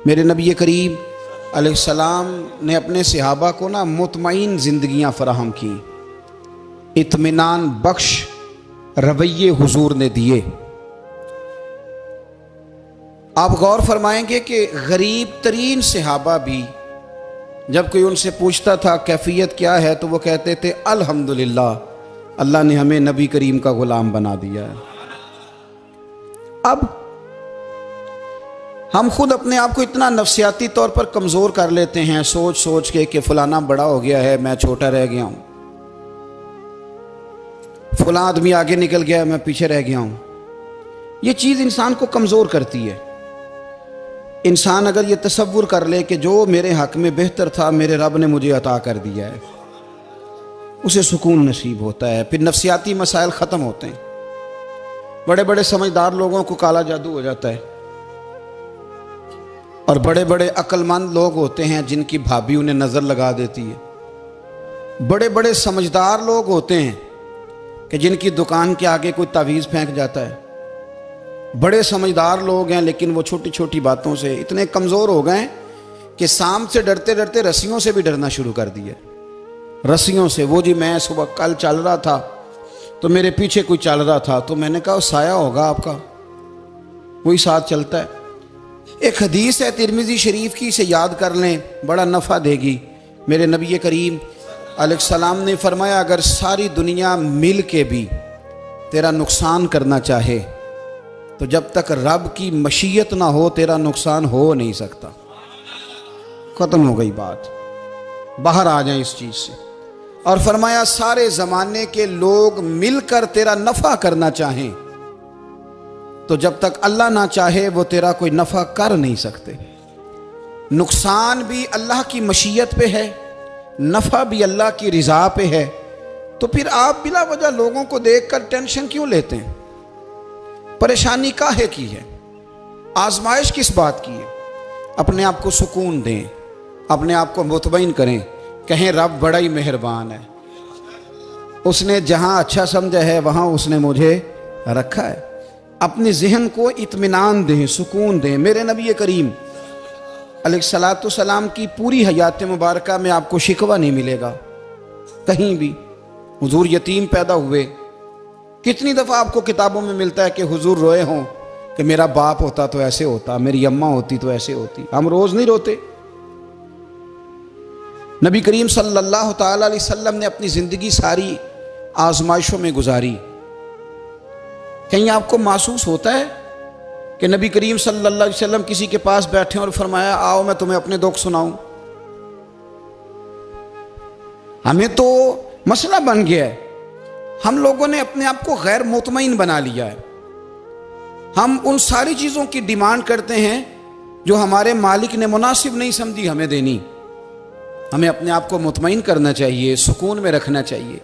मेरे नबी करीम अलैहिस्सलाम ने अपने सहाबा को ना मुतमईन ज़िंदगियाँ फराहम की, इत्मीनान बख्श रवैये हुजूर ने दिए। आप गौर फरमाएंगे कि गरीब तरीन सहाबा भी जब कोई उनसे पूछता था कैफियत क्या है तो वो कहते थे अल्हम्दुलिल्लाह, अल्लाह ने हमें नबी करीम का गुलाम बना दिया है। अब हम खुद अपने आप को इतना नफ्सियाती तौर पर कमज़ोर कर लेते हैं सोच सोच के कि फलाना बड़ा हो गया है, मैं छोटा रह गया हूँ, फलां आदमी आगे निकल गया है, मैं पीछे रह गया हूँ। ये चीज़ इंसान को कमज़ोर करती है। इंसान अगर ये तसव्वुर कर ले कि जो मेरे हक़ में बेहतर था मेरे रब ने मुझे अता कर दिया है, उसे सुकून नसीब होता है, फिर नफ्सियाती मसाइल ख़त्म होते हैं। बड़े बड़े समझदार लोगों को काला जादू हो जाता है और बड़े बड़े अक्लमंद लोग होते हैं जिनकी भाभी उन्हें नज़र लगा देती है। बड़े बड़े समझदार लोग होते हैं कि जिनकी दुकान के आगे कोई तावीज़ फेंक जाता है। बड़े समझदार लोग हैं लेकिन वो छोटी छोटी बातों से इतने कमज़ोर हो गए कि सांप से डरते डरते रस्सियों से भी डरना शुरू कर दिया। रस्सियों से, वो जी मैं सुबह कल चल रहा था तो मेरे पीछे कोई चल रहा था तो मैंने कहा साया होगा आपका, वही साथ चलता है। एक हदीस है तिरमिज़ी शरीफ की, इसे याद कर लें, बड़ा नफ़ा देगी। मेरे नबी करीम अलैहिस्सलाम ने फरमाया अगर सारी दुनिया मिल के भी तेरा नुकसान करना चाहे तो जब तक रब की मशीयत ना हो तेरा नुकसान हो नहीं सकता। ख़त्म हो गई बात, बाहर आ जाए इस चीज़ से। और फरमाया सारे ज़माने के लोग मिलकर तेरा नफ़ा करना चाहें तो जब तक अल्लाह ना चाहे वो तेरा कोई नफ़ा कर नहीं सकते। नुकसान भी अल्लाह की मशीयत पे है, नफ़ा भी अल्लाह की रिज़ा पे है। तो फिर आप बिला वजह लोगों को देखकर टेंशन क्यों लेते हैं? परेशानी काहे की है? आजमाइश किस बात की है? अपने आप को सुकून दें, अपने आप को मुतमईन करें, कहें रब बड़ा ही मेहरबान है, उसने जहाँ अच्छा समझा है वहाँ उसने मुझे रखा है। अपने जहन को इत्मीनान दें, सुकून दें। मेरे नबी करीम अलैहिस्सलातु सलाम की पूरी हयात मुबारका में आपको शिकवा नहीं मिलेगा कहीं भी। हुजूर यतीम पैदा हुए, कितनी दफ़ा आपको किताबों में मिलता है कि हुजूर रोए हों कि मेरा बाप होता तो ऐसे होता, मेरी अम्मा होती तो ऐसे होती। हम रोज़ नहीं रोते। नबी करीम सल्लल्लाहु ताला अलैहि वसल्लम ने अपनी ज़िंदगी सारी आजमाइशों में गुजारी। कहीं आपको महसूस होता है कि नबी करीम सल्लल्लाहु अलैहि वसल्लम किसी के पास बैठे और फरमाया आओ मैं तुम्हें अपने दुख सुनाऊं? हमें तो मसला बन गया है, हम लोगों ने अपने आप को गैर मुतमईन बना लिया है। हम उन सारी चीज़ों की डिमांड करते हैं जो हमारे मालिक ने मुनासिब नहीं समझी हमें देनी। हमें अपने आप को मुतमईन करना चाहिए, सुकून में रखना चाहिए।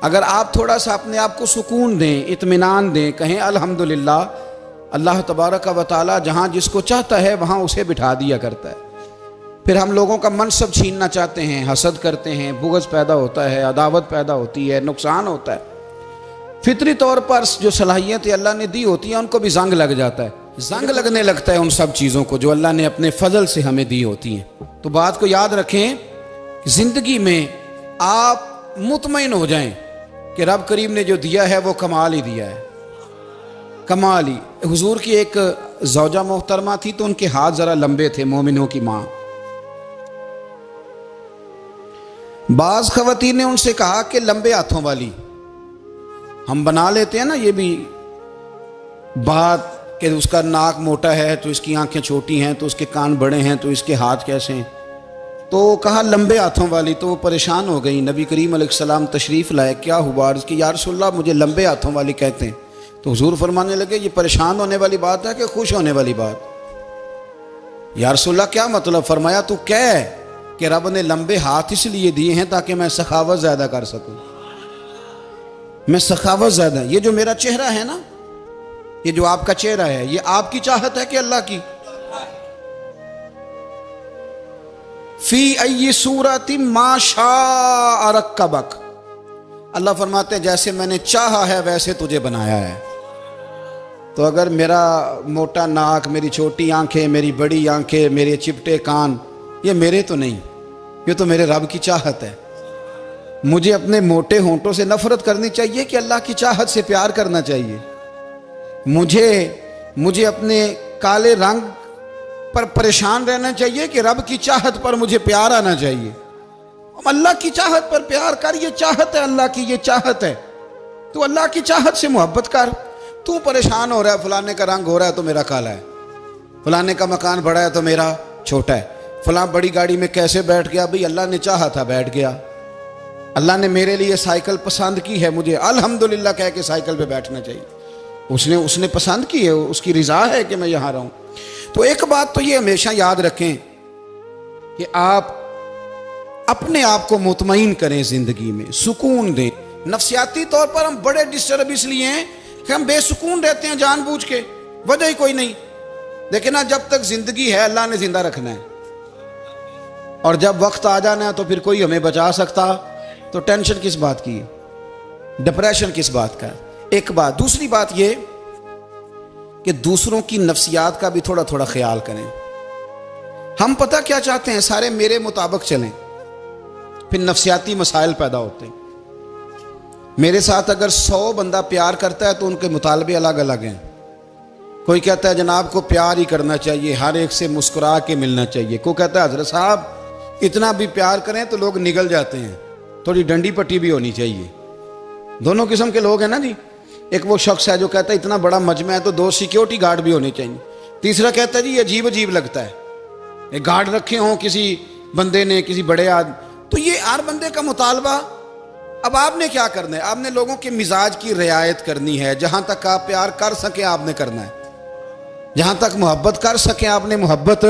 अगर आप थोड़ा सा अपने आप को सुकून दें, इत्मीनान दें, कहें अल्हम्दुलिल्लाह, अल्लाह तबारक व तआला जहाँ जिसको चाहता है वहाँ उसे बिठा दिया करता है। फिर हम लोगों का मनसब छीनना चाहते हैं, हसद करते हैं, बुग़्ज़ पैदा होता है, अदावत पैदा होती है, नुकसान होता है। फितरी तौर पर जो सलाहियतें अल्लाह ने दी होती हैं उनको भी जंग लग जाता है, जंग लगने लगता है उन सब चीज़ों को जो अल्लाह ने अपने फजल से हमें दी होती हैं। तो बात को याद रखें, ज़िंदगी में आप मुतमईन हो जाएं कि रब करीम ने जो दिया है वो कमाल ही दिया है, कमाल ही। हुजूर की एक ज़ौजा मोहतरमा थी तो उनके हाथ ज़रा लंबे थे, मोमिनों की माँ। बाज़ ख़वातीन ने उनसे कहा कि लंबे हाथों वाली, हम बना लेते हैं ना ये भी बात कि उसका नाक मोटा है तो इसकी आंखें छोटी हैं, तो उसके कान बड़े हैं तो इसके हाथ कैसे हैं। तो कहा लंबे हाथों वाली, तो वो परेशान हो गई। नबी करीम अलैहिस्सलाम तशरीफ़ लाए, क्या हुआ? अर्ज़ की या रसूलल्लाह मुझे लंबे हाथों वाली कहते हैं। तो हुजूर फरमाने लगे ये परेशान होने वाली बात है कि खुश होने वाली बात? या रसूलल्लाह क्या मतलब? फरमाया तू कह कि रब ने लंबे हाथ इसलिए दिए हैं ताकि मैं सखावत ज़्यादा कर सकूँ, मैं सखावत ज़्यादा। ये जो मेरा चेहरा है ना, ये जो आपका चेहरा है, ये आपकी चाहत है कि अल्लाह की? फी अय्यि सूरतिन मा शाअ रक्कबक। अल्लाह फरमाते हैं जैसे मैंने चाहा है वैसे तुझे बनाया है। तो अगर मेरा मोटा नाक, मेरी छोटी आंखें, मेरी बड़ी आंखें, मेरे चिपटे कान, ये मेरे तो नहीं, ये तो मेरे रब की चाहत है। मुझे अपने मोटे होंठों से नफरत करनी चाहिए कि अल्लाह की चाहत से प्यार करना चाहिए? मुझे अपने काले रंग पर परेशान रहना चाहिए कि रब की चाहत पर मुझे प्यार आना चाहिए? अल्लाह की चाहत पर प्यार कर, ये चाहत है अल्लाह की, ये चाहत है। तू अल्लाह की चाहत से मोहब्बत कर। तू परेशान हो रहा है, फलाने का रंग हो रहा है तो मेरा काला है, फलाने का मकान बड़ा है तो मेरा छोटा है, फलां बड़ी गाड़ी में कैसे बैठ गया? भाई अल्लाह ने चाहा था बैठ गया। अल्लाह ने मेरे लिए साइकिल पसंद की है, मुझे अल्हम्दुलिल्लाह कह के साइकिल पे बैठना चाहिए। उसने पसंद की है, उसकी रिजा है कि मैं यहां रहूं। तो एक बात तो ये हमेशा याद रखें कि आप अपने आप को मुतमईन करें, जिंदगी में सुकून दें। नफ्सियाती तौर पर हम बड़े डिस्टर्ब इसलिए हैं कि हम बेसुकून रहते हैं जानबूझ के, वजह ही कोई नहीं। लेकिन ना, जब तक जिंदगी है अल्लाह ने जिंदा रखना है, और जब वक्त आ जाना है तो फिर कोई हमें बचा सकता, तो टेंशन किस बात की, डिप्रेशन किस बात का? एक बात। दूसरी बात ये कि दूसरों की नफ्सियात का भी थोड़ा थोड़ा ख्याल करें। हम पता क्या चाहते हैं, सारे मेरे मुताबिक चलें, फिर नफ्सियाती मसाइल पैदा होते हैं। मेरे साथ अगर 100 बंदा प्यार करता है तो उनके मुतालबे अलग अलग हैं। कोई कहता है जनाब को प्यार ही करना चाहिए, हर एक से मुस्कुरा के मिलना चाहिए। कोई कहता है हजरत साहब इतना भी प्यार करें तो लोग निगल जाते हैं, थोड़ी डंडी पट्टी भी होनी चाहिए। दोनों किस्म के लोग हैं ना जी। एक वो शख्स है जो कहता है इतना बड़ा मजमा है तो 2 सिक्योरिटी गार्ड भी होने चाहिए। तीसरा कहता है जी ये अजीब अजीब लगता है, एक गार्ड रखे हों किसी बंदे ने, किसी बड़े आदमी। तो ये हर बंदे का मुतालबा। अब आपने क्या करना है? आपने लोगों के मिजाज की रियायत करनी है। जहां तक आप प्यार कर सके आपने करना है, जहां तक मोहब्बत कर सके आपने मोहब्बत।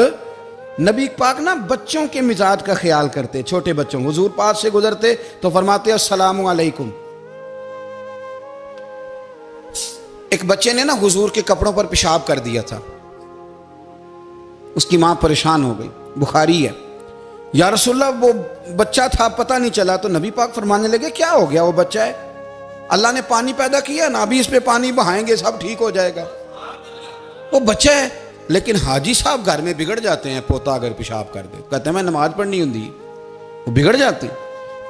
नबी पाक ना बच्चों के मिजाज का ख्याल करते, छोटे बच्चों। हुजूर पास से गुजरते तो फरमाते अस्सलामु अलैकुम। एक बच्चे ने ना हुजूर के कपड़ों पर पेशाब कर दिया था, उसकी मां परेशान हो गई, बुखारी है। या रसूलल्लाह वो बच्चा था पता नहीं चला, तो नबी पाक फरमाने लगे क्या हो गया? वो बच्चा है, अल्लाह ने पानी पैदा किया ना, अभी इस पे पानी बहाएंगे सब ठीक हो जाएगा। वो बच्चा है। लेकिन हाजी साहब घर में बिगड़ जाते हैं, पोता अगर पेशाब कर दे, कहते हैं मैं नमाज पढ़नी होंगी, वो बिगड़ जाते हैं।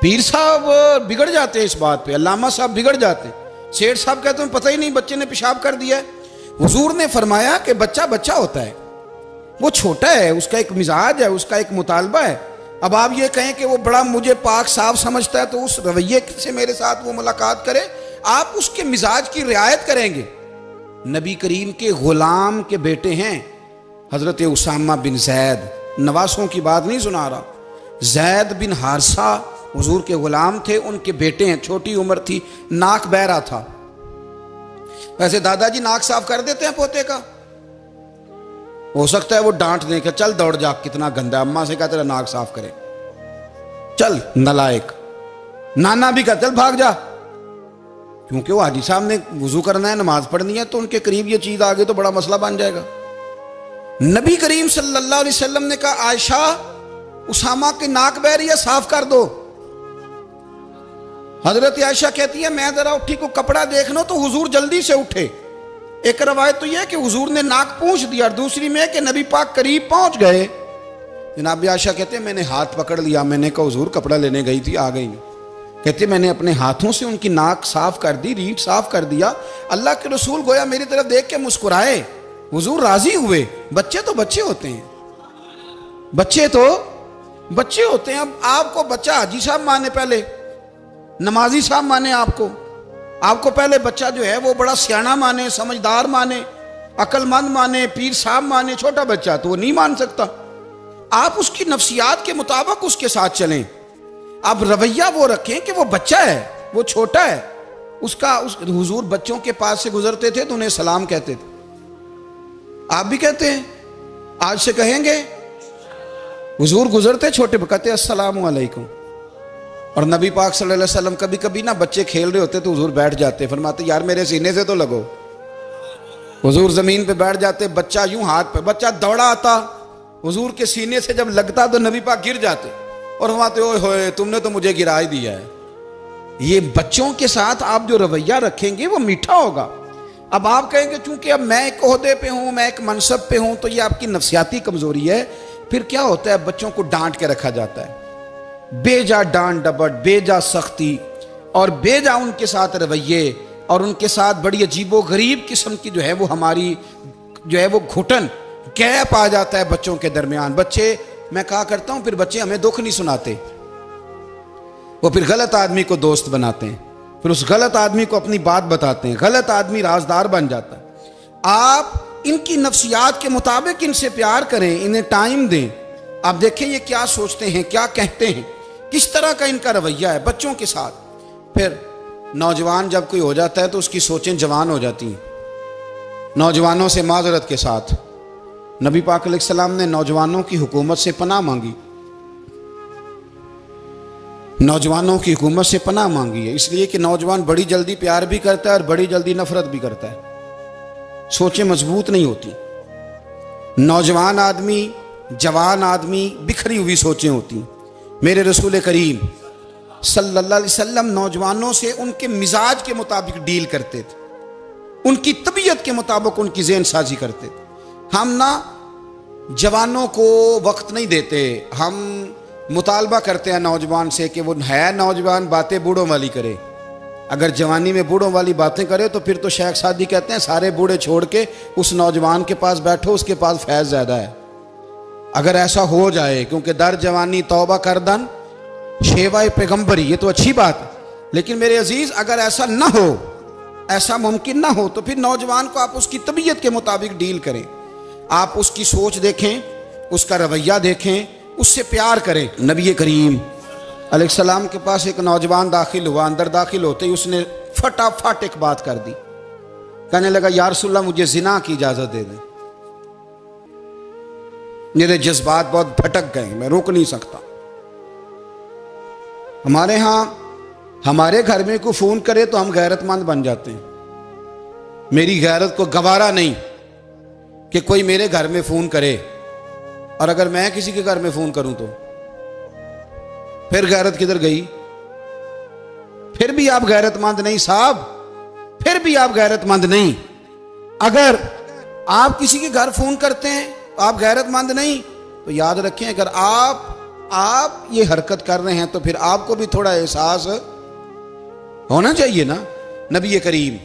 पीर साहब बिगड़ जाते हैं इस बात पे, अल्लामा साहब बिगड़ जाते हैं, सेठ साहब कहते हैं पता ही नहीं बच्चे ने पेशाब कर दिया है। हुजूर ने फरमाया कि बच्चा बच्चा होता है, वो छोटा है, उसका एक मिजाज है, उसका एक मुतालबा है। अब आप ये कहें कि वो बड़ा मुझे पाक साफ समझता है तो उस रवैये से मेरे साथ वो मुलाकात करे, आप उसके मिजाज की रियायत करेंगे। नबी करीम के गुलाम के बेटे हैं हजरत उसामा बिन जैद, नवासों की बात नहीं सुना रहा, जैद बिन हारसा हुजूर के गुलाम थे, उनके बेटे हैं। छोटी उम्र थी, नाक बह रहा था। वैसे दादाजी नाक साफ कर देते हैं पोते का, हो सकता है वो डांट दे कि चल दौड़ जा, कितना गंदा, अम्मा से कहा तेरा नाक साफ करे, चल नलायक। नाना भी कहा चल भाग जा, क्योंकि वो हाजी साहब ने वुजू करना है, नमाज पढ़नी है, तो उनके करीब ये चीज आ गई तो बड़ा मसला बन जाएगा। नबी करीम सल्लल्लाहु अलैहि वसल्लम ने कहा आयशा उसामा की नाक बह रही है, साफ कर दो। हजरत आयशा कहती है मैं जरा उठी को कपड़ा देख लो तो हुजूर जल्दी से उठे। एक रवायत तो यह कि हुजूर ने नाक पूंछ दिया, और दूसरी में कि नबी पाक करीब पहुंच गए। जनाब आयशा कहते हैं मैंने हाथ पकड़ लिया, मैंने कहा हुजूर कपड़ा लेने गई थी, आ गई। कहते मैंने अपने हाथों से उनकी नाक साफ कर दी, रीढ़ साफ कर दिया। अल्लाह के रसूल गोया मेरी तरफ देख के मुस्कुराए, हुजूर राजी हुए। बच्चे तो बच्चे होते हैं, बच्चे तो बच्चे होते हैं। अब आपको बच्चा हाजी साहब माने, पहले नमाजी साहब माने, आपको पहले बच्चा जो है वो बड़ा सियाना माने, समझदार माने, अक्लमंद माने, पीर साहब माने। छोटा बच्चा तो वो नहीं मान सकता। आप उसकी नफ्सियात के मुताबिक उसके साथ चलें। आप रवैया वो रखें कि वो बच्चा है, वो छोटा है। हुजूर बच्चों के पास से गुजरते थे तो उन्हें सलाम कहते थे। आप भी कहते हैं, आज से कहेंगे। हुजूर गुजरते छोटे कहते अस्सलामु अलैकुम। और नबी पाक सल्लल्लाहु अलैहि वसल्लम कभी कभी ना बच्चे खेल रहे होते तो हुजूर बैठ जाते, फरमाते यार मेरे सीने से तो लगो। हुजूर जमीन पे बैठ जाते, बच्चा यूं हाथ पे, बच्चा दौड़ा आता, हुजूर के सीने से जब लगता तो नबी पाक गिर जाते और फरमाते ओए होए तुमने तो मुझे गिरा ही दिया है। ये बच्चों के साथ आप जो रवैया रखेंगे वो मीठा होगा। अब आप कहेंगे चूंकि अब मैं एक ओहदे पे हूं, मैं एक मनसब पे हूं, तो ये आपकी नफसियाती कमजोरी है। फिर क्या होता है, बच्चों को डांट के रखा जाता है, बेजा डांट डपट, बेजा सख्ती और बेजा उनके साथ रवैये और उनके साथ बड़ी अजीबो गरीब किस्म की जो है वो हमारी जो है वो घुटन गैप आ जाता है बच्चों के दरमियान। बच्चे, मैं कहा करता हूं, फिर बच्चे हमें दुख नहीं सुनाते, वो फिर गलत आदमी को दोस्त बनाते हैं, फिर उस गलत आदमी को अपनी बात बताते हैं, गलत आदमी राजदार बन जाता है। आप इनकी नफ्सियात के मुताबिक इनसे प्यार करें, इन्हें टाइम दें। आप देखें ये क्या सोचते हैं, क्या कहते हैं, किस तरह का इनका रवैया है बच्चों के साथ। फिर नौजवान जब कोई हो जाता है तो उसकी सोचें जवान हो जाती हैं। नौजवानों से माजरत के साथ नबी पाक अलैहिस्सलाम ने नौजवानों की हुकूमत से पनाह मांगी, नौजवानों की हुकूमत से पनाह मांगी है, इसलिए कि नौजवान बड़ी जल्दी प्यार भी करता है और बड़ी जल्दी नफरत भी करता है। सोचें मजबूत नहीं होती। नौजवान आदमी, जवान आदमी, बिखरी हुई सोचें होती। मेरे रसूल करीम सल्लल्लाहु अलैहि वसल्लम नौजवानों से उनके मिजाज के मुताबिक डील करते थे, उनकी तबीयत के मुताबिक उनकी ज़हन साजी करते थे। हम ना जवानों को वक्त नहीं देते, हम मुतालबा करते हैं नौजवान से कि वो है नौजवान, बातें बूढ़ों वाली करे। अगर जवानी में बूढ़ों वाली बातें करे तो फिर तो शेख सादी कहते हैं सारे बूढ़े छोड़ के उस नौजवान के पास बैठो, उसके पास फैज़ ज़्यादा है। अगर ऐसा हो जाए, क्योंकि दर जवानी तौबा करदन शेवाए पैगम्बरी, ये तो अच्छी बात है, लेकिन मेरे अजीज़ अगर ऐसा ना हो, ऐसा मुमकिन ना हो, तो फिर नौजवान को आप उसकी तबीयत के मुताबिक डील करें। आप उसकी सोच देखें, उसका रवैया देखें, उससे प्यार करें। नबी करीम अलैहिस्सलाम के पास एक नौजवान दाखिल हुआ, अंदर दाखिल होते ही उसने फटाफट एक बात कर दी, कहने लगा या रसूलल्लाह मुझे जिना की इजाज़त दे दें। मेरे जज्बात बहुत भटक गए, मैं रोक नहीं सकता। हमारे यहाँ हमारे घर में कोई फ़ोन करे तो हम गैरतमंद बन जाते हैं। मेरी गैरत को गवारा नहीं कि कोई मेरे घर में फ़ोन करे, और अगर मैं किसी के घर में फ़ोन करूं तो फिर गैरत किधर गई? फिर भी आप गैरतमंद नहीं साहब, फिर भी आप गैरतमंद नहीं। अगर आप किसी के घर फ़ोन करते हैं आप गैरतमंद नहीं, तो याद रखें अगर आप ये हरकत कर रहे हैं तो फिर आपको भी थोड़ा एहसास होना चाहिए ना। नबी करीम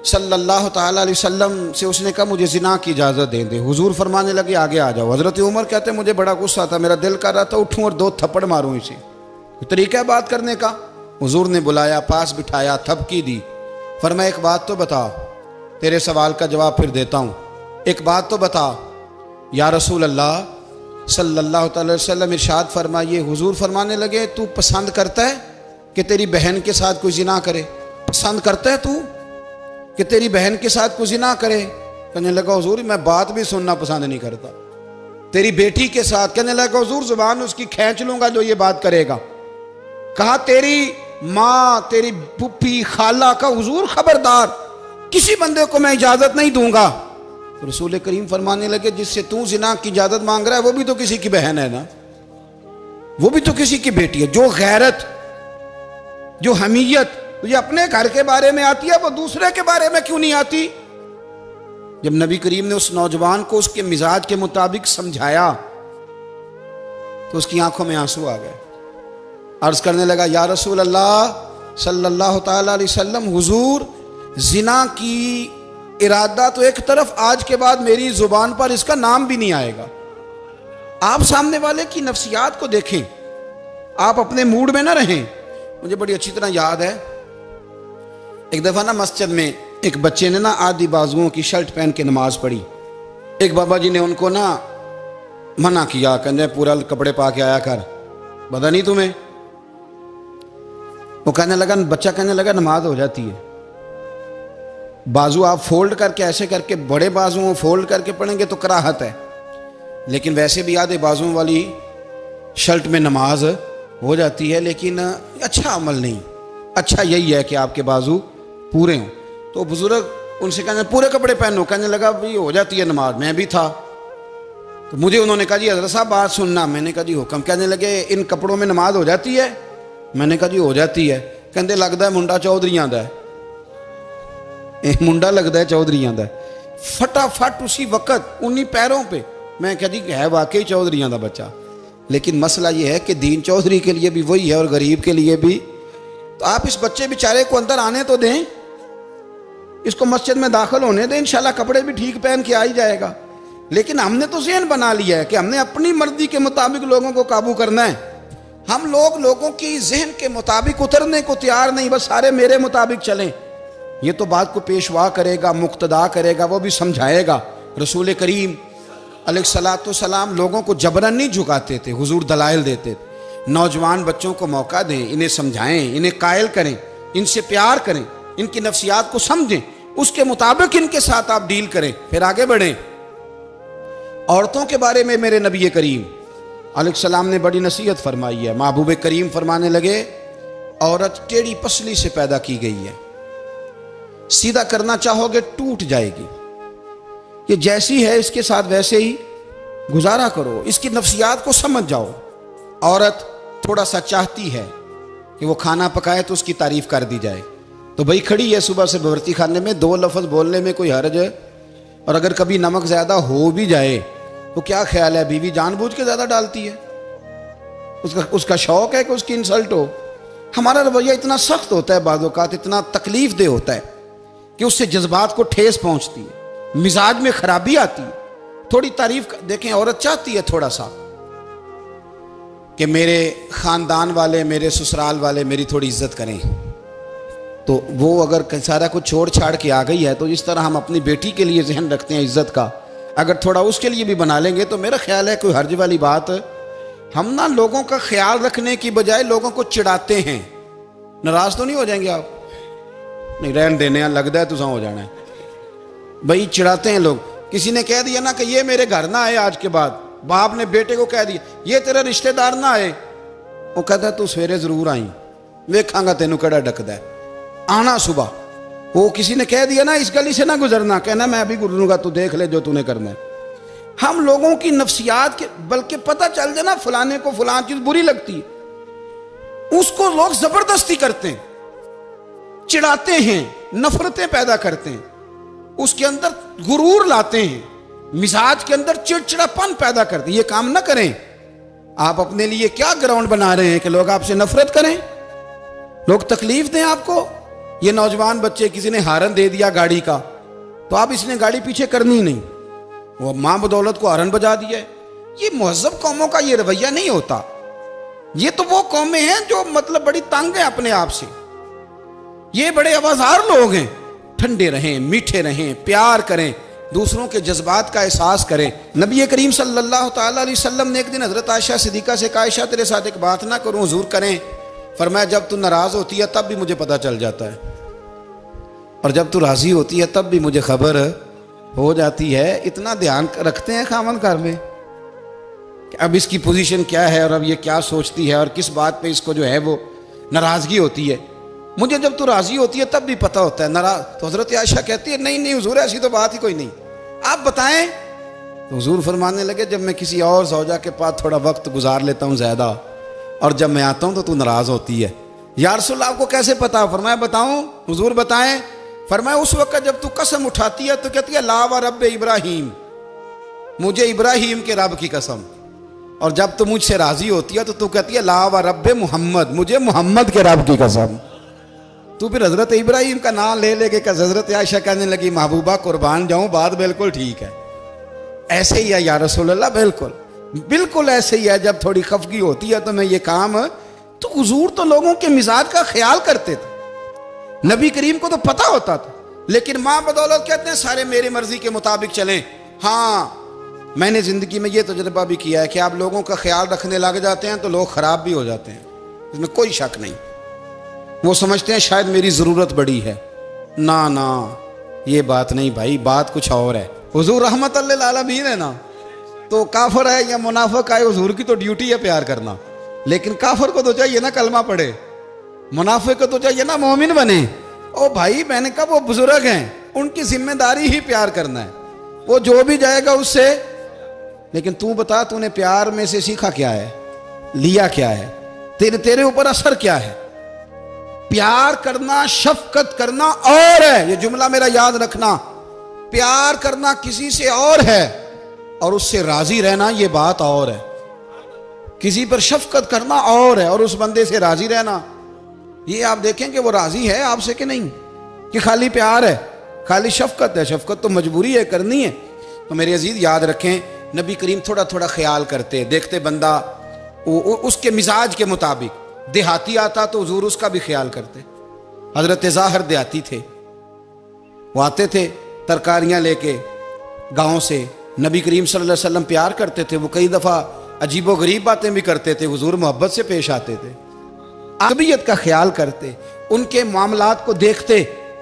सल्लल्लाहु ताला अलैहि वसल्लम से उसने कहा मुझे जिना की इजाज़त दे दे। हुजूर फरमाने लगे आगे आ जाओ। हज़रत उमर कहते हैं मुझे बड़ा गुस्सा था, मेरा दिल कर रहा था उठूं और 2 थप्पड़ मारूं इसे। तरीका है बात करने का। हुजूर ने बुलाया, पास बिठाया, थपकी दी, फरमाया एक बात तो बता, तेरे सवाल का जवाब फिर देता हूँ, एक बात तो बता। या रसूल अल्लाह सल्लल्लाहु अलैहि वसल्लम इरशाद फरमाइए। हुजूर फरमाने लगे तू पसंद करता है कि तेरी बहन के साथ कोई जिना करे? पसंद करता है तू कि तेरी बहन के साथ कोई जिना करे? कहने लगा हुजूर मैं बात भी सुनना पसंद नहीं करता। तेरी बेटी के साथ? कहने लगा हुजूर जुबान उसकी खींच लूंगा जो ये बात करेगा। कहा तेरी माँ, तेरी पुप्पी, खाला का? हुजूर खबरदार, किसी बंदे को मैं इजाजत नहीं दूंगा। तो रसूल करीम फरमाने लगे जिससे तू जिना की इजाजत मांग रहा है वो भी तो किसी की बहन है ना, वो भी तो किसी की बेटी है। जो गैरत, जो हमीयत तुझे अपने घर के बारे में आती है वो दूसरे के बारे में क्यों नहीं आती? जब नबी करीम ने उस नौजवान को उसके मिजाज के मुताबिक समझाया तो उसकी आंखों में आंसू आ गए। अर्ज करने लगा या रसूल अल्लाह सल्लल्लाहु ताला अलैहि वसल्लम, हुजूर जिना की इरादा तो एक तरफ, आज के बाद मेरी जुबान पर इसका नाम भी नहीं आएगा। आप सामने वाले की नफ्सियात को देखें, आप अपने मूड में ना रहें। मुझे बड़ी अच्छी तरह याद है एक दफ़ा ना मस्जिद में एक बच्चे ने ना आधी बाजुओं की शर्ट पहन के नमाज पढ़ी। एक बाबा जी ने उनको ना मना किया, कहने पूरा कपड़े पा के आया कर, पता नहीं तुम्हें? वो कहने लगा, बच्चा कहने लगा नमाज हो जाती है, बाजू आप फोल्ड करके ऐसे करके बड़े बाजुओं फोल्ड करके पढ़ेंगे तो कराहत है, लेकिन वैसे भी आधे बाजुओं वाली शर्ट में नमाज हो जाती है। लेकिन अच्छा अमल नहीं, अच्छा यही है कि आपके बाजू पूरे हों। तो बुजुर्ग उनसे कहने पूरे कपड़े पहनो, कहने लगा भाई हो जाती है नमाज, मैं भी था। तो मुझे उन्होंने कहा जी हज़रत साहब बात सुनना। मैंने कहा जी हुक्म। कहने लगे इन कपड़ों में नमाज हो जाती है? मैंने कहा जी हो जाती है। कहते लगता है मुंडा चौधरी आंदा है। मुंडा लगता है चौधरियां का, फटाफट उसी वक्त उन्हीं पैरों पे। मैं कहती है वाकई चौधरियां का बच्चा। लेकिन मसला ये है कि दीन चौधरी के लिए भी वही है और गरीब के लिए भी। तो आप इस बच्चे बेचारे को अंदर आने तो दें, इसको मस्जिद में दाखिल होने दें, इंशाल्लाह कपड़े भी ठीक पहन के आ ही जाएगा। लेकिन हमने तो ज़हन बना लिया है कि हमने अपनी मर्जी के मुताबिक लोगों को काबू करना है। हम लोग लोगों की जहन के मुताबिक उतरने को तैयार नहीं, बस सारे मेरे मुताबिक चलें। ये तो बात को पेशवा करेगा, मुक्तदा करेगा, वो भी समझाएगा। रसूल करीम अलैहिस्सलाम लोगों को जबरन नहीं झुकाते थे, हुजूर दलाइल देते थे। नौजवान बच्चों को मौका दें, इन्हें समझाएं, इन्हें कायल करें, इनसे प्यार करें, इनकी नफ्सियात को समझें, उसके मुताबिक इनके साथ आप डील करें, फिर आगे बढ़ें। औरतों के बारे में मेरे नबी करीम अलैहिस्सलाम ने बड़ी नसीहत फरमाई है। महबूब करीम फरमाने लगे, औरत टेढ़ी पसली से पैदा की गई है, सीधा करना चाहोगे टूट जाएगी। ये जैसी है इसके साथ वैसे ही गुजारा करो, इसकी नफ्सियात को समझ जाओ। औरत थोड़ा सा चाहती है कि वो खाना पकाए तो उसकी तारीफ कर दी जाए, तो भाई खड़ी है सुबह से बवर्ती खाने में, दो लफ्ज़ बोलने में कोई हर्ज है। और अगर कभी नमक ज़्यादा हो भी जाए तो क्या ख्याल है, बीवी जानबूझ के ज़्यादा डालती है, उसका शौक है कि उसकी इंसल्ट हो। हमारा रवैया इतना सख्त होता है, बाज़ औक़ात इतना तकलीफ दे होता है कि उससे जज्बात को ठेस पहुँचती है, मिजाज में खराबी आती है। थोड़ी तारीफ देखें, औरत चाहती है थोड़ा सा कि मेरे ख़ानदान वाले, मेरे ससुराल वाले मेरी थोड़ी इज्जत करें, तो वो अगर सारा कुछ छोड़ छाड़ के आ गई है, तो इस तरह हम अपनी बेटी के लिए जहन रखते हैं इज्जत का, अगर थोड़ा उसके लिए भी बना लेंगे तो मेरा ख्याल है कोई हर्ज वाली बात। हम ना लोगों का ख्याल रखने की बजाय लोगों को चिढ़ाते हैं। नाराज तो नहीं हो जाएंगे आप? नहीं, रहन देने लगता है तुझा हो जाना है भाई, चिढ़ाते हैं लोग। किसी ने कह दिया ना कि ये मेरे घर ना आए आज के बाद, बाप ने बेटे को कह दिया ये तेरा रिश्तेदार ना आए, वो कहता तू सवेरे जरूर आई, वेखांगा तेनू कड़ा डकदा है, आना सुबह। वो किसी ने कह दिया ना इस गली से ना गुजरना, कहना मैं अभी गुजरूंगा, तू देख ले जो तूने करना है। हम लोगों की नफ्सियात के, बल्कि पता चल जाए ना फलाने को फलां चीज बुरी लगती है, उसको लोग जबरदस्ती करते हैं, चिढ़ाते हैं, नफरतें पैदा करते हैं, उसके अंदर गुरूर लाते हैं, मिजाज के अंदर चिड़चिड़ापन पैदा करते हैं। ये काम ना करें। आप अपने लिए क्या ग्राउंड बना रहे हैं कि लोग आपसे नफरत करें, लोग तकलीफ दें आपको। ये नौजवान बच्चे, किसी ने हारन दे दिया गाड़ी का, तो आप इसने गाड़ी पीछे करनी नहीं, वो मां बदौलत को हारन बजा दिया है। ये मुहज़्ज़ब कौमों का ये रवैया नहीं होता। ये तो वो कौमें हैं जो मतलब बड़ी तंग है अपने आप से, ये बड़े आवाज़ार लोग हैं। ठंडे रहें, मीठे रहें, प्यार करें, दूसरों के जज्बात का एहसास करें। नबी करीम सल्लल्लाहु ताला अलैहि वसल्लम ने एक दिन हज़रत आयशा सिद्दीक़ा से कहा, आयशा तेरे साथ एक बात ना करूं, हुजूर करें। फरमाया जब तू नाराज़ होती है तब भी मुझे पता चल जाता है, और जब तू राज़ी होती है तब भी मुझे खबर हो जाती है। इतना ध्यान रखते हैं खामन घर में कि अब इसकी पोजीशन क्या है और अब ये क्या सोचती है और किस बात पे इसको जो है वो नाराज़गी होती है। मुझे जब तू राज़ी होती है तब भी पता होता है। नाराज़ तो हज़रत आयशा कहती है नहीं नहीं हुजूर ऐसी तो बात ही कोई नहीं, आप बताएं। तो हुजूर फरमाने लगे जब मैं किसी और ज़ौजा के पास थोड़ा वक्त गुजार लेता हूँ ज़्यादा, और जब मैं आता हूँ तो तू नाराज़ होती है। या रसूल अल्लाह आपको कैसे पता? फरमाया बताऊँ? हुजूर बताएं। फरमाया उस वक्त जब तू कसम उठाती है तो कहती है ला व रब इब्राहीम, मुझे इब्राहीम के रब की कसम। और जब तू मुझसे राज़ी होती है तो तू कहती है ला व रब मुहम्मद, मुझे मोहम्मद के रब की कसम। तू फिर हज़रत इब्राहीम का नाम ले लेके हज़रत आयशा कहने लगी महबूबा कुर्बान जाऊँ, बात बिल्कुल ठीक है, ऐसे ही है या रसूल अल्लाह, बिल्कुल बिल्कुल ऐसे ही है। जब थोड़ी खफगी होती है तो मैं ये काम, तो हुजूर तो लोगों के मिजाज का ख्याल करते थे, नबी करीम को तो पता होता था। लेकिन माँ बदौलत कहते हैं सारे मेरी मर्जी के मुताबिक चलें। हाँ, मैंने जिंदगी में ये तजुर्बा भी किया है कि आप लोगों का ख्याल रखने लग जाते हैं तो लोग खराब भी हो जाते हैं, इसमें कोई शक नहीं। वो समझते हैं शायद मेरी ज़रूरत बड़ी है, ना ना ये बात नहीं भाई, बात कुछ और है। हुजूर रहमत लिल आलमीन है ना, तो काफिर है या मुनाफिक है, हुजूर की तो ड्यूटी है प्यार करना। लेकिन काफिर को तो चाहिए ना कलमा पढ़े, मुनाफिक को तो चाहिए ना मोमिन बने। ओ भाई मैंने कहा वो बुजुर्ग हैं, उनकी जिम्मेदारी ही प्यार करना है, वो जो भी जाएगा उससे। लेकिन तू बता तूने प्यार में से सीखा क्या है, लिया क्या है, तेरे ऊपर असर क्या है? प्यार करना, शफकत करना और है, ये जुमला मेरा याद रखना। प्यार करना किसी से और है और उससे राजी रहना ये बात और है। किसी पर शफकत करना और है और उस बंदे से राजी रहना, ये आप देखें कि वो राजी है आपसे कि नहीं, कि खाली प्यार है, खाली शफकत है। शफकत तो मजबूरी है, करनी है। तो मेरे अजीज याद रखें, नबी करीम थोड़ा थोड़ा ख्याल करते, देखते बंदा उसके मिजाज के मुताबिक, देहाती आता तो हुजूर उसका भी ख्याल करते। हजरत ज़ाहिर देहाती थे, वो आते थे तरकारियां लेके गांव से, नबी करीम सल्लल्लाहु अलैहि वसल्लम प्यार करते थे। वो कई दफ़ा अजीबो गरीब बातें भी करते थे, हुजूर मोहब्बत से पेश आते थे, तबीयत का ख्याल करते, उनके मामलात को देखते।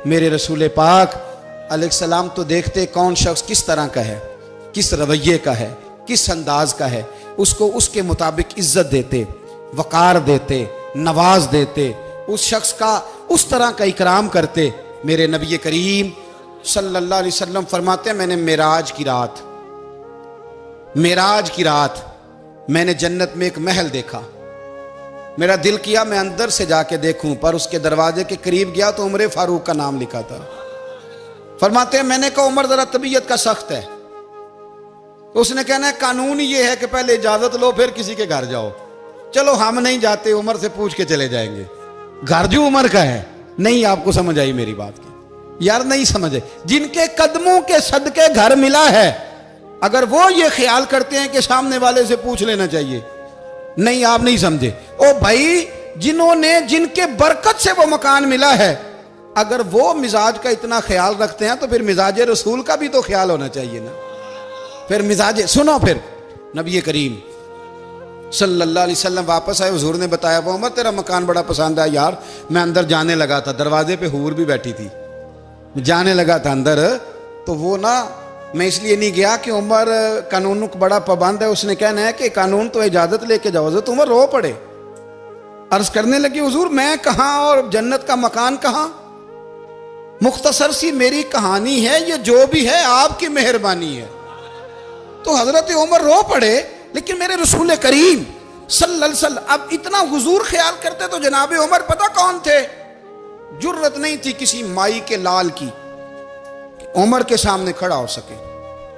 मेरे रसूल पाक अलैहिस्सलाम तो देखते कौन शख्स किस तरह का है, किस रवैये का है, किस अंदाज का है, उसको उसके मुताबिक इज्जत देते, वक़ार देते, नवाज देते, उस शख्स का उस तरह का इकराम करते। मेरे नबी करीम सल्लल्लाहु अलैहि वसल्लम फरमाते हैं, मैंने मेराज की रात मैंने जन्नत में एक महल देखा। मेरा दिल किया मैं अंदर से जाके देखूं, पर उसके दरवाजे के करीब गया तो उमर फारूक का नाम लिखा था। फरमाते हैं मैंने कहा उमर जरा तबीयत का सख्त है, तो उसने कहना है कानून ये है कि पहले इजाजत लो फिर किसी के घर जाओ। चलो हम नहीं जाते, उमर से पूछ के चले जाएंगे, घर जो उमर का है। नहीं, आपको समझ आई मेरी बात की यार? नहीं समझे। जिनके कदमों के सदके घर मिला है, अगर वो ये ख्याल करते हैं कि सामने वाले से पूछ लेना चाहिए, नहीं आप नहीं समझे। ओ भाई, जिनके बरकत से वो मकान मिला है, अगर वो मिजाज का इतना ख्याल रखते हैं तो फिर मिजाज रसूल का भी तो ख्याल होना चाहिए ना। फिर मिजाज सुनो, फिर नबी करीम सल्लल्लाहु अलैहि वसल्लम वापस आए, हुजूर ने बताया वो उमर तेरा मकान बड़ा पसंद आया यार। मैं अंदर जाने लगा था, दरवाजे पे हूर भी बैठी थी, जाने लगा था अंदर, तो वो ना मैं इसलिए नहीं गया कि उमर कानून को बड़ा पाबंद है। उसने कहना है कि कानून तो इजाजत लेके जाओ। तो उमर रो पड़े, अर्ज करने लगे हुजूर मैं कहाँ और जन्नत का मकान कहाँ? मुख्तसर सी मेरी कहानी है, ये जो भी है आपकी मेहरबानी है। तो हजरत उमर रो पड़े। लेकिन मेरे रसूल करीम सल्लल्लाहु अलैहि वसल्लम अब इतना हुजूर ख्याल करते तो जनाबे उमर पता कौन थे? जुर्रत नहीं थी किसी माई के लाल की उमर के सामने खड़ा हो सके।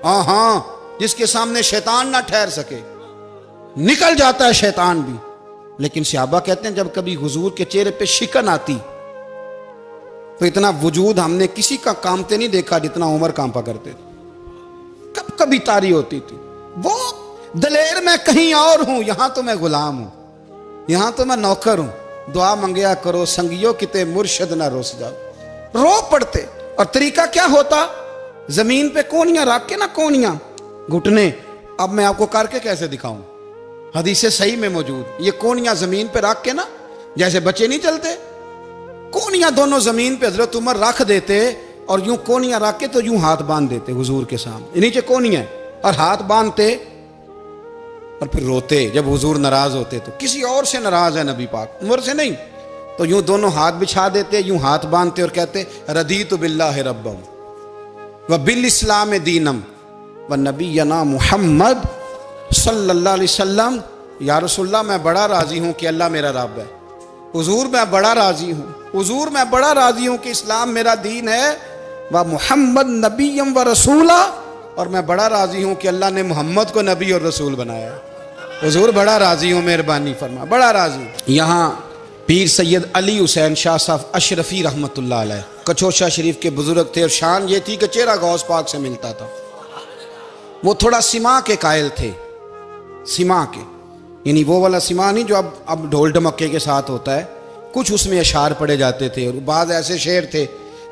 हाँ, जिसके सामने शैतान ना ठहर सके, निकल जाता है शैतान भी। लेकिन सहाबा कहते हैं जब कभी हुजूर के चेहरे पे शिकन आती तो इतना वजूद हमने किसी का कांपते नहीं देखा जितना उमर कांपा करते थे। कब कभी तारी होती थी वो दलेर मैं कहीं और हूं, यहां तो मैं गुलाम हूं, यहां तो मैं नौकर हूं। दुआ मंगया करो संगियो किते मुर्शद ना रोस जाओ। रो पड़ते। और तरीका क्या होता? जमीन पे कोनियां रख के ना, कोनियां घुटने, अब मैं आपको करके कैसे दिखाऊं, हदीस सही में मौजूद। ये कोनियां जमीन पे रख के ना, जैसे बच्चे नहीं चलते, कोनियां दोनों जमीन पे हजरत उमर रख देते और यूं कोनियां रख के तो यूं हाथ बांध देते हुजूर के सामने, नीचे कोनियां और हाथ बांधते और फिर रोते। जब हुजूर नाराज होते तो किसी और से नाराज है नबी पाक, उमर से नहीं, तो यूं दोनों हाथ बिछा देते, यूं हाथ बांधते और कहते रदीतु बिल्लाहि रब्बम व बिल इस्लाम दीनम व नबीना मुहम्मद सल्लल्लाहु अलैहि वसल्लम। या रसूलल्लाह मैं बड़ा राजी हूं कि अल्लाह मेरा रब है। हुजूर मैं बड़ा राजी हूं, हुजूर मैं बड़ा राजी हूं कि इस्लाम मेरा दीन है। व मुहम्मद नबीयम व रसूला, और मैं बड़ा राजी हूं कि अल्लाह ने मोहम्मद को नबी और रसूल बनाया। हुजूर बड़ा राजी हूं, मेहरबानी फरमा, बड़ा राजी। यहाँ पीर सैयद अली हुसैन शाह साहब अशरफी रहमतुल्लाह अलैह कचौशा शरीफ के बुजुर्ग थे और शान ये थी कि चेहरा गौस पाक से मिलता था। वो थोड़ा सिमा के कायल थे, सिमा के, यानी वो वाला सिमा नहीं जो अब ढोल ढमक्के के साथ होता है, कुछ उसमें अशार पड़े जाते थे। और बाद ऐसे शेर थे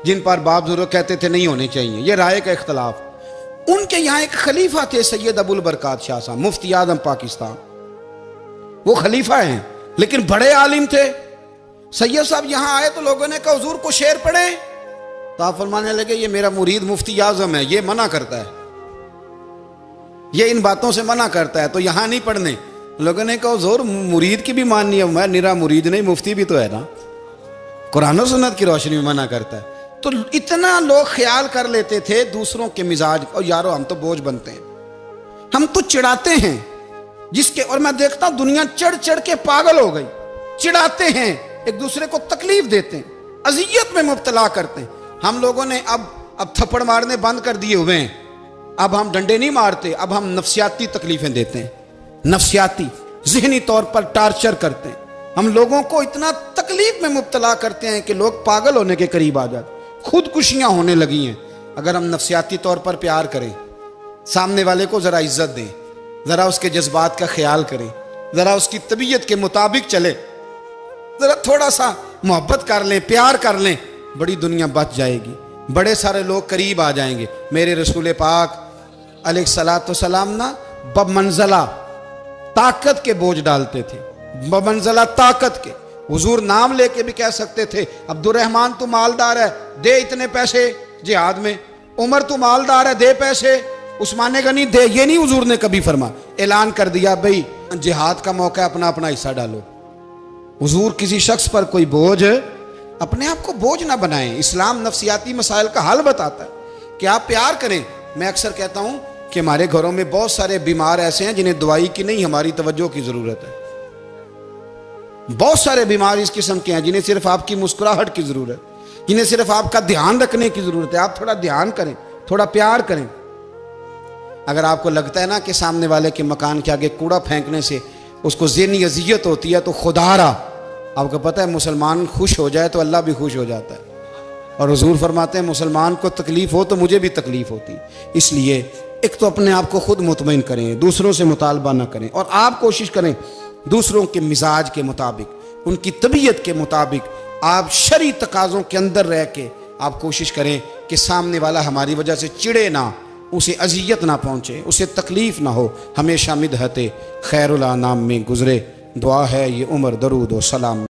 जिन पर बाप बुजुर्ग कहते थे नहीं होने चाहिए, ये राय का इख्तलाफ। उनके यहाँ एक खलीफा थे सैयद अबुल बरकात शाह साहब, मुफ्ती आजम पाकिस्तान। वो खलीफा हैं लेकिन बड़े आलिम थे। सैयद साहब यहाँ आए तो लोगों ने कहा हुजूर को शेर पढ़े, तो आप फरमाने लगे ये मेरा मुरीद मुफ्ती आजम है, ये मना करता है, ये इन बातों से मना करता है, तो यहाँ नहीं पढ़ने। लोगों ने कहा हुजूर मुरीद की भी माननी है, मैं निरा मुरीद नहीं, मुफ्ती भी तो है ना, कुरान और सुन्नत की रोशनी में मना करता है। तो इतना लोग ख्याल कर लेते थे दूसरों के मिजाज, और यारो हम तो बोझ बनते हैं, हम तो चिढ़ाते हैं जिसके, और मैं देखता हूं दुनिया चढ़ चढ़ के पागल हो गई, चिढ़ाते हैं एक दूसरे को तकलीफ देते हैं, अजियत में मुब्तला करते हैं। हम लोगों ने अब थप्पड़ मारने बंद कर दिए हुए हैं। अब हम डंडे नहीं मारते, अब हम नफ्सियाती तकलीफें देते हैं, नफ्सियाती ज़हनी तौर पर टार्चर करते हैं। हम लोगों को इतना तकलीफ में मुब्तला करते हैं कि लोग पागल होने के करीब आ जाते, खुदकुशियां होने लगी हैं। अगर हम नफ्सियाती तौर पर प्यार करें, सामने वाले को ज़रा इज्जत दें, ज़रा उसके जज्बात का ख्याल करें, ज़रा उसकी तबीयत के मुताबिक चले, ज़रा थोड़ा सा मोहब्बत कर लें, प्यार कर लें, बड़ी दुनिया बच जाएगी, बड़े सारे लोग करीब आ जाएंगे। मेरे रसूल पाक अलैहिस्सलाम ना बमंज़ला ताकत के बोझ डालते थे, बमंज़ला ताकत के। हुजूर नाम लेके भी कह सकते थे, अब्दुर्रहमान तू मालदार है, दे इतने पैसे जिहाद में। उमर तू मालदार है, दे पैसे। उस्मान गनी दे, ये नहीं हुजूर ने कभी फरमा। ऐलान कर दिया भाई जिहाद का मौका, अपना अपना हिस्सा डालो। हुजूर किसी शख्स पर कोई बोझ, अपने आप को बोझ ना बनाएं। इस्लाम नफ्सियाती मसाइल का हल बताता है कि आप प्यार करें। मैं अक्सर कहता हूं कि हमारे घरों में बहुत सारे बीमार ऐसे हैं जिन्हें दवाई की नहीं, हमारी तवज्जो की जरूरत है। बहुत सारे बीमार इस किस्म के हैं जिन्हें सिर्फ आपकी मुस्कुराहट की जरूरत, जिन्हें सिर्फ आपका ध्यान रखने की जरूरत है। आप थोड़ा ध्यान करें, थोड़ा प्यार करें। अगर आपको लगता है ना कि सामने वाले के मकान के आगे कूड़ा फेंकने से उसको ज़हनी अजियत होती है, तो खुदारा, आपको पता है मुसलमान खुश हो जाए तो अल्लाह भी खुश हो जाता है। और हुजूर फरमाते हैं मुसलमान को तकलीफ हो तो मुझे भी तकलीफ होती। इसलिए एक तो अपने आप को खुद मुतमईन करें, दूसरों से मुतालबा ना करें, और आप कोशिश करें दूसरों के मिजाज के मुताबिक, उनकी तबीयत के मुताबिक, आप शरई तकाज़ों के अंदर रह के आप कोशिश करें कि सामने वाला हमारी वजह से चिड़े ना, उसे अजियत ना पहुँचे, उसे तकलीफ ना हो। हमेशा मिदहते खैरुल अनाम में गुजरे। दुआ है ये उम्र दरूद व सलाम।